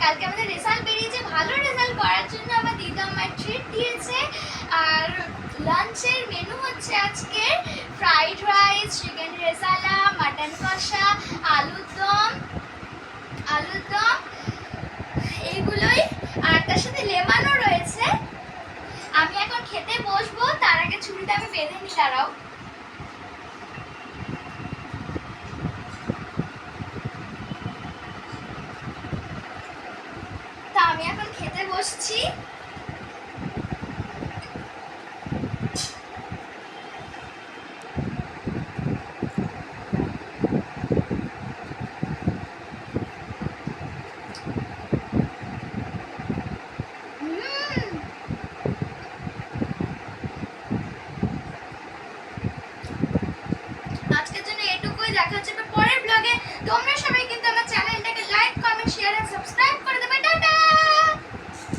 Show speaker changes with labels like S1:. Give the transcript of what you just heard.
S1: কালকে আমাদের রেজাল্ট বেরিয়েছে, ভালো রেজাল্ট করার জন্য আমার দিদা আমার ট্রিট দিয়েছে। আর লাঞ্চের মেনু হচ্ছে আজকে fried rice, chicken rezala, mutton কষা, আলুর দম এইগুলোই। আর তার সাথে লেমনও রয়েছে। আমি এখন খেতে বসবো, তার আগে ছুরিটা আমি বেঁধে নি, দাঁড়াও। তা আমি এখন খেতে বসছি।